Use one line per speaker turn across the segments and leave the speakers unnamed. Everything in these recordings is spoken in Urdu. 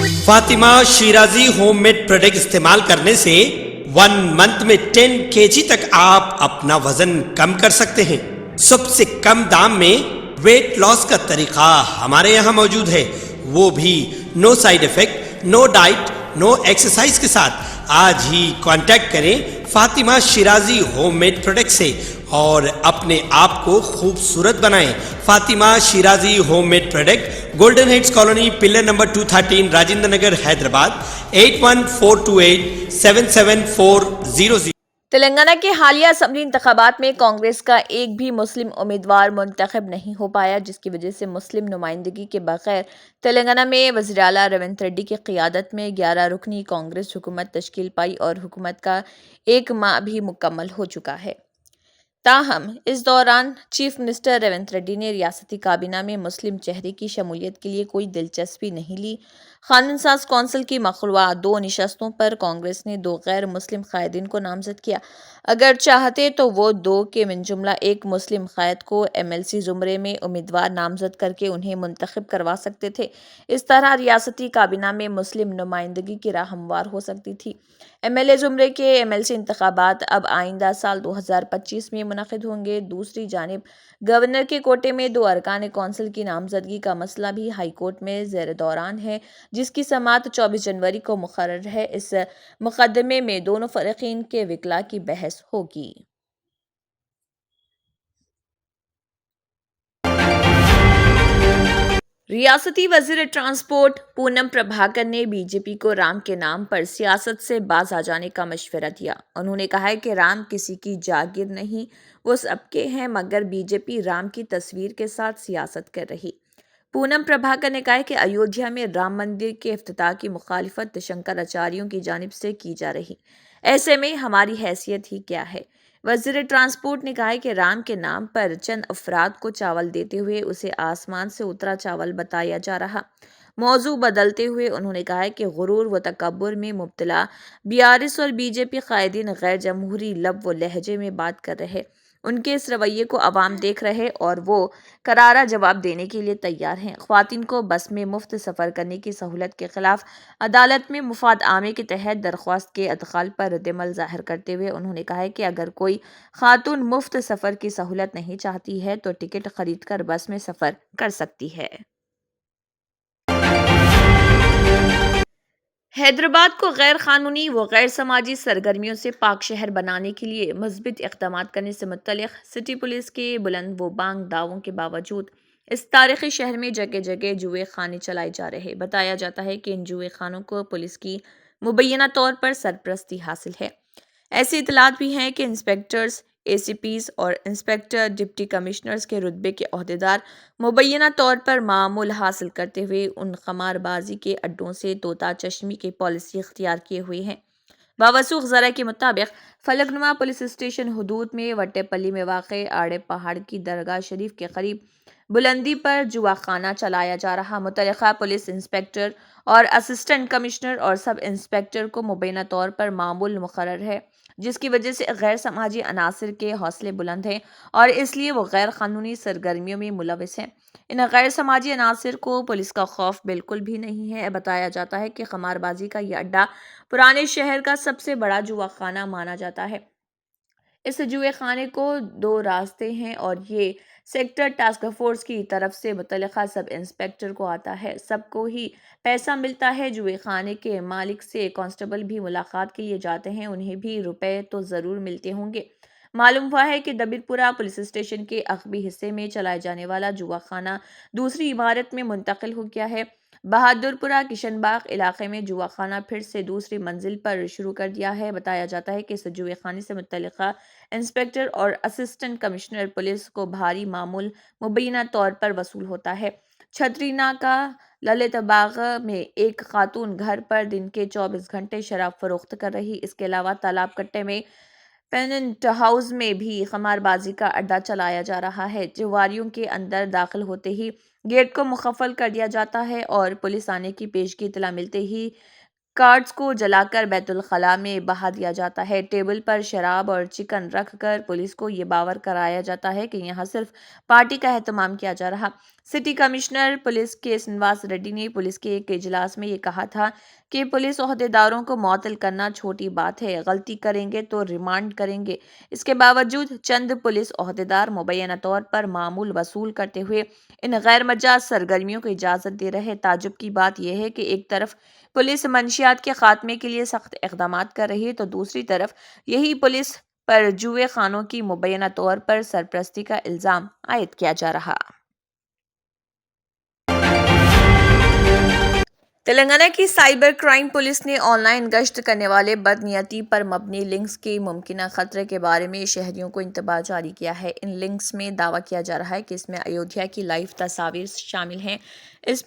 Fatima Shirazi home made product استعمال کرنے سے 1 منتھ میں 10 kg تک آپ اپنا وزن کم کر سکتے ہیں۔ سب سے کم دام میں ویٹ لاس کا طریقہ ہمارے یہاں موجود ہے، وہ بھی no side effect, no diet, no exercise کے ساتھ۔ آج ہی کانٹیکٹ کریں Fatima Shirazi home made product سے اور اپنے آپ کو خوبصورت بنائیں۔ Fatima Shirazi home made product, golden heights colony, pillar number 213، Rajendra Nagar, Hyderabad, 8142877400۔
Telangana کے حالیہ اسمبلی انتخابات میں کانگریس کا ایک بھی مسلم امیدوار منتخب نہیں ہو پایا، جس کی وجہ سے مسلم نمائندگی کے بغیر تلنگانہ میں وزیراعلیٰ ریونت ریڈی کی قیادت میں 11 رکنی کانگریس حکومت تشکیل پائی اور حکومت کا 1 ماہ بھی مکمل ہو چکا ہے۔ تاہم اس دوران چیف منسٹر ریونت ریڈی نے ریاستی کابینہ میں مسلم چہرے کی شمولیت کے لیے کوئی دلچسپی نہیں لی۔ قانون ساز کونسل کی مخلوع 2 نشستوں پر کانگریس نے 2 غیر مسلم قائدین کو نامزد کیا۔ اگر چاہتے تو وہ 2 کے من جملہ 1 مسلم قائد کو MLC زمرے میں امیدوار نامزد کر کے انہیں منتخب کروا سکتے تھے۔ اس طرح ریاستی کابینہ میں مسلم نمائندگی کی راہ ہموار ہو سکتی تھی۔ MLA زمرے کے MLC انتخابات اب آئندہ سال 2025 میں منعقد ہوں گے۔ دوسری جانب گورنر کے کوٹے میں 2 ارکان کونسل کی نامزدگی کا مسئلہ بھی ہائی کورٹ میں زیر دوران ہے، جس کی سماعت 24 جنوری کو مقرر ہے۔ اس مقدمے میں دونوں فریقین کے وکلاء کی بحث ہوگی۔ ریاستی وزیر ٹرانسپورٹ پونم پربھاکر نے BJP کو رام کے نام پر سیاست سے باز آ جانے کا مشورہ دیا۔ انہوں نے کہا کہ رام کسی کی جاگیر نہیں، وہ سب کے ہیں، مگر BJP رام کی تصویر کے ساتھ سیاست کر رہی۔ پونم پربھاکر نے کہا کہ ایودھیا میں رام مندر کے افتتاح کی مخالفت شنکر آچاریوں کی جانب سے کی جا رہی، ایسے میں ہماری حیثیت ہی کیا ہے؟ وزیر ٹرانسپورٹ نے کہا کہ رام کے نام پر چند افراد کو چاول دیتے ہوئے اسے آسمان سے اترا چاول بتایا جا رہا۔ موضوع بدلتے ہوئے انہوں نے کہا کہ غرور و تکبر میں مبتلا BRS اور BJP قائدین غیر جمہوری لب و لہجے میں بات کر رہے، ان کے اس رویے کو عوام دیکھ رہے اور وہ کرارا جواب دینے کے لیے تیار ہیں۔ خواتین کو بس میں مفت سفر کرنے کی سہولت کے خلاف عدالت میں مفاد عامہ کے تحت درخواست کے ادخال پر ردعمل ظاہر کرتے ہوئے انہوں نے کہا کہ اگر کوئی خاتون مفت سفر کی سہولت نہیں چاہتی ہے تو ٹکٹ خرید کر بس میں سفر کر سکتی ہے۔ حیدرآباد کو غیر قانونی و غیر سماجی سرگرمیوں سے پاک شہر بنانے کے لیے مثبت اقدامات کرنے سے متعلق سٹی پولیس کے بلند و بانگ دعووں کے باوجود اس تاریخی شہر میں جگہ جگہ جوئے خانے چلائے جا رہے۔ بتایا جاتا ہے کہ ان جوئے خانوں کو پولیس کی مبینہ طور پر سرپرستی حاصل ہے۔ ایسی اطلاعات بھی ہیں کہ انسپیکٹرز، ACPs اور انسپیکٹر ڈپٹی کمشنرز کے رتبے کے عہدیدار مبینہ طور پر معمول حاصل کرتے ہوئے ان قمار بازی کے اڈوں سے طوطا چشمی کی پالیسی اختیار کیے ہوئے ہیں۔ باوثوق ذرائع کے مطابق فلک نما پولیس اسٹیشن حدود میں وٹے پلی میں واقع آڑے پہاڑ کی درگاہ شریف کے قریب بلندی پر جوا خانہ چلایا جا رہا۔ متعلقہ پولیس انسپیکٹر اور اسسٹنٹ کمشنر اور سب انسپیکٹر کو مبینہ طور پر معمول مقرر ہے، جس کی وجہ سے غیر سماجی عناصر کے حوصلے بلند ہیں اور اس لیے وہ غیر قانونی سرگرمیوں میں ملوث ہیں۔ ان غیر سماجی عناصر کو پولیس کا خوف بالکل بھی نہیں ہے۔ بتایا جاتا ہے کہ قمار بازی کا یہ اڈا پرانے شہر کا سب سے بڑا جوا خانہ مانا جاتا ہے۔ اس جوئے خانے کو 2 راستے ہیں اور یہ سیکٹر ٹاسک فورس کی طرف سے متعلقہ سب انسپیکٹر کو آتا ہے۔ سب کو ہی پیسہ ملتا ہے۔ جوئے خانے کے مالک سے کانسٹیبل بھی ملاقات کے لیے جاتے ہیں، انہیں بھی روپے تو ضرور ملتے ہوں گے۔ معلوم ہوا ہے کہ دبیر پورہ پولیس اسٹیشن کے عقبی حصے میں چلائے جانے والا جوا خانہ دوسری عمارت میں منتقل ہو گیا ہے۔ بہادر پورہ کشن باغ علاقے میں جوا خانہ پھر سے دوسری منزل پر شروع کر دیا ہے۔ بتایا جاتا ہے کہ اس جوئے خانے سے متعلقہ انسپیکٹر اور اسسٹنٹ کمشنر پولیس کو بھاری معمول مبینہ طور پر وصول ہوتا ہے۔ چھتری ناکہ للت باغ میں ایک خاتون گھر پر دن کے 24 گھنٹے شراب فروخت کر رہی۔ اس کے علاوہ تالاب کٹے میں پیننٹ ہاؤس میں بھی قمار بازی کا اڈا چلایا جا رہا ہے۔ جواریوں کے اندر داخل ہوتے ہی گیٹ کو مقفل کر دیا جاتا ہے اور پولیس آنے کی پیشگی اطلاع ملتے ہی کارڈز کو جلا کر بیت الخلاء میں بہا دیا جاتا ہے۔ ٹیبل پر شراب اور چکن رکھ کر پولیس کو یہ باور کرایا جاتا ہے کہ یہاں صرف پارٹی کا اہتمام کیا جا رہا۔ سٹی کمشنر پولیس کے سنواس ریڈی نے پولیس کے ایک اجلاس میں یہ کہا تھا کہ پولیس عہدیداروں کو معطل کرنا چھوٹی بات ہے، غلطی کریں گے تو ریمانڈ کریں گے۔ اس کے باوجود چند پولیس عہدیدار مبینہ طور پر معمول وصول کرتے ہوئے ان غیر مجاز سرگرمیوں کو اجازت دے رہے۔ تعجب کی بات یہ ہے کہ ایک طرف پولیس منشیات کے خاتمے کے لیے سخت اقدامات کر رہی ہے تو دوسری طرف یہی پولیس پر جوئے خانوں کی مبینہ طور پر سرپرستی کا الزام عائد کیا جا رہا۔ تلنگانہ کی سائبر کرائم پولیس نے آن لائن گشت کرنے والے بدنیتی پر مبنی لنکس کے ممکنہ خطرے کے بارے میں شہریوں کو انتباہ جاری کیا ہے۔ ان لنکس میں دعویٰ کیا جا رہا ہے کہ اس میں ایودھیا کی لائیو تصاویر شامل ہیں۔ اس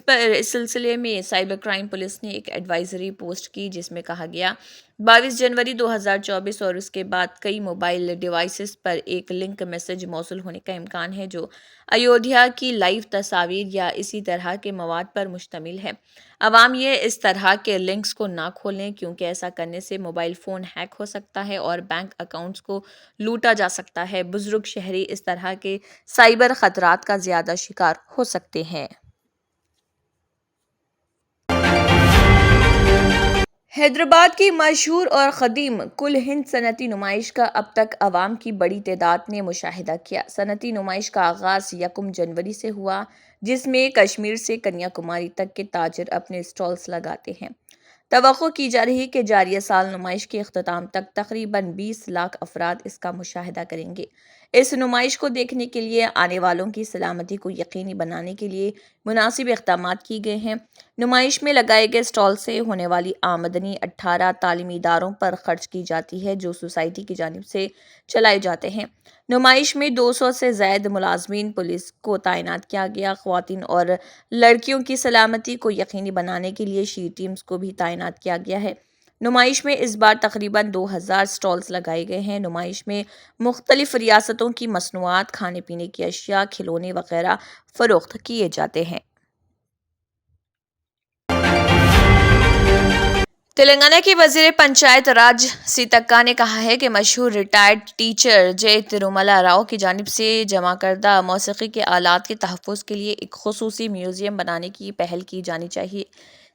سلسلے میں سائبر کرائم پولیس نے ایک ایڈوائزری پوسٹ کی جس میں کہا گیا 22 جنوری 2024 اور اس کے بعد کئی موبائل ڈیوائسز پر ایک لنک میسج موصول ہونے کا امکان ہے جو ایودھیا کی لائیو تصاویر یا اسی طرح کے مواد پر مشتمل ہے۔ عوام یہ اس طرح کے لنکس کو نہ کھولیں کیونکہ ایسا کرنے سے موبائل فون ہیک ہو سکتا ہے اور بینک اکاؤنٹس کو لوٹا جا سکتا ہے۔ بزرگ شہری اس طرح کے سائبر خطرات کا زیادہ شکار ہو سکتے ہیں۔ حیدرآباد کی مشہور اور قدیم کل ہند صنعتی نمائش کا اب تک عوام کی بڑی تعداد نے مشاہدہ کیا۔ صنعتی نمائش کا آغاز 1 جنوری سے ہوا جس میں کشمیر سے کنیا کماری تک کے تاجر اپنے اسٹالز لگاتے ہیں۔ توقع کی جا رہی ہے کہ جاریہ سال نمائش کے اختتام تک تقریباً 20 لاکھ افراد اس کا مشاہدہ کریں گے۔ اس نمائش کو دیکھنے کے لیے آنے والوں کی سلامتی کو یقینی بنانے کے لیے مناسب اقدامات کیے گئے ہیں۔ نمائش میں لگائے گئے اسٹال سے ہونے والی آمدنی 18 تعلیمی اداروں پر خرچ کی جاتی ہے جو سوسائٹی کی جانب سے چلائے جاتے ہیں۔ نمائش میں 200 سے زائد ملازمین پولیس کو تعینات کیا گیا۔ خواتین اور لڑکیوں کی سلامتی کو یقینی بنانے کے لیے شی ٹیمز کو بھی تعینات کیا گیا ہے۔ نمائش میں اس بار تقریباً 2000 اسٹالز لگائے گئے ہیں۔ نمائش میں مختلف ریاستوں کی مصنوعات، کھانے پینے کی اشیاء، کھلونے وغیرہ فروخت کیے جاتے ہیں۔ تلنگانہ کے وزیر پنچایت راج سیتکا نے کہا ہے کہ مشہور ریٹائرڈ ٹیچر جے تروملا راؤ کی جانب سے جمع کردہ موسیقی کے آلات کے تحفظ کے لیے ایک خصوصی میوزیم بنانے کی پہل کی جانی چاہیے۔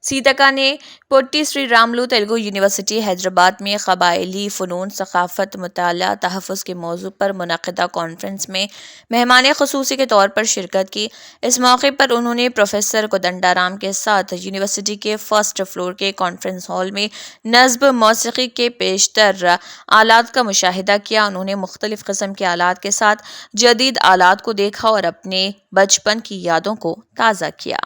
سیتکا نے پوٹی سری راملو تیلگو یونیورسٹی حیدرآباد میں قبائلی فنون، ثقافت، مطالعہ، تحفظ کے موضوع پر منعقدہ کانفرنس میں مہمان خصوصی کے طور پر شرکت کی۔ اس موقع پر انہوں نے پروفیسر کودنڈا رام کے ساتھ یونیورسٹی کے فرسٹ فلور کے کانفرنس ہال میں نصب موسیقی کے بیشتر آلات کا مشاہدہ کیا۔ انہوں نے مختلف قسم کے آلات کے ساتھ جدید آلات کو دیکھا اور اپنے بچپن کی یادوں کو تازہ کیا۔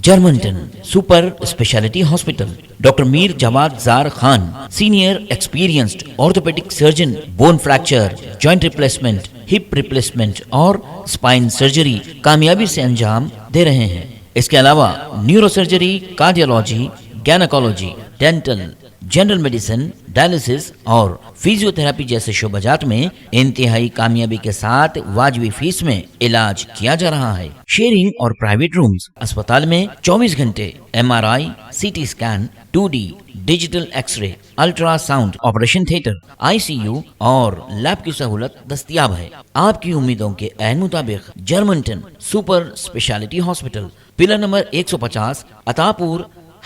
جرمنٹن super speciality hospital doctor Mir Jawad Zar Khan senior experienced orthopaedic surgeon bone fracture joint replacement hip replacement اور اسپائن سرجری کامیابی سے انجام دے رہے ہیں۔ اس کے علاوہ neuro surgery, cardiology, gynaecology, dental, general medicine, dialysis اور فزیو تھراپی جیسے شعبہ جات میں انتہائی کامیابی کے ساتھ واجبی فیس میں علاج کیا جا رہا ہے۔ شیئرنگ اور پرائیویٹ رومز، اسپتال میں 24 گھنٹے MRI، CT scan, 2D digital X ray, ultra sound, operation theatre, ICU اور لیب کی سہولت دستیاب ہے۔ آپ کی امیدوں کے عین مطابق جرمنٹن super speciality hospital, pillar number 150، عطا پور،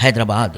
حیدرآباد۔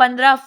15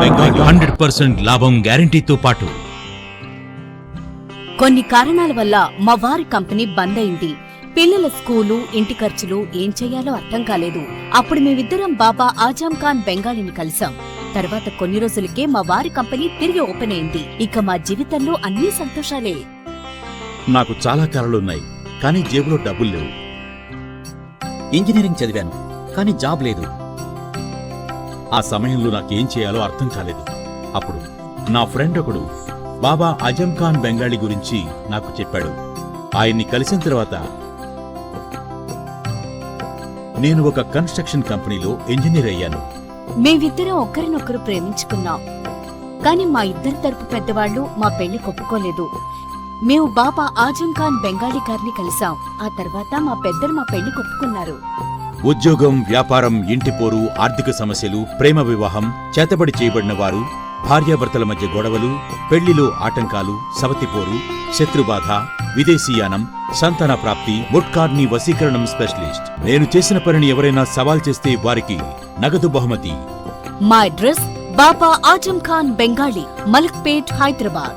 బెంగాలీ
100% లాభం గ్యారంటీతో పాటు
కొన్ని కారణాల వల్ల మా వారి కంపెనీ బంద్ అయింది. పిల్లల స్కూలు, ఇంటి ఖర్చులు ఏం చెయ్యాలో అర్థం కాలేదు. అప్పుడు మేమిద్దరం బాబా ఆజం ఖాన్ బెంగాలీని కలిసాం. తర్వాత కొన్ని రోజులకే మా వారి కంపెనీ తిరిగి ఓపెన్ అయింది. ఇక మా జీవితంలో అన్ని సంతోషాలే.
నాకు చాలా కలలున్నాయి, కానీ జేబులో డబ్బులు లేవు.
ఇంజనీరింగ్ చదివాను, కానీ జాబ్ లేదు.
ఆ సమయంలో నాకేం చేయాలో అర్థం కాలేదు. అప్పుడు నా ఫ్రెండ్ ఒకడు బాబా ఆజం ఖాన్ బెంగాలీ గురించి నాకు చెప్పాడు. ఆయన్ని కలిసిన తర్వాత నేను ఒక కన్స్ట్రక్షన్ కంపెనీలో ఇంజనీర్ అయ్యాను.
మేమిద్దరం ఒకరినొకరు ప్రేమించుకున్నాం. కాని మా ఇద్దరి తరపు పెద్దవాళ్లు మా పెళ్లి ఒప్పుకోలేదు. మేము బాబా ఆజం ఖాన్ బెంగాలీ గారిని కలిసాం. ఆ తర్వాత మా పెద్దలు మా పెళ్లి ఒప్పుకున్నారు.
ఉద్యోగం, వ్యాపారం, ఇంటిపోరు, ఆర్థిక సమస్యలు, ప్రేమ వివాహం, చేతబడి చేయబడిన వారు, భార్యాభర్తల మధ్య గొడవలు, పెళ్లిలో ఆటంకాలు, సవతిపోరు, శత్రుబాధ, విదేశీయానం, సంతాన ప్రాప్తి, ముట్కార్ని వశీకరణం స్పెషలిస్ట్. నేను చేసిన పనిని ఎవరైనా సవాల్ చేస్తే వారికి నగదు బహుమతి.
మా అడ్రస్ బాబా ఆజం ఖాన్ బెంగాలీ, మలక్పేట్, హైదరాబాద్.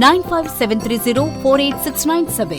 9573048697।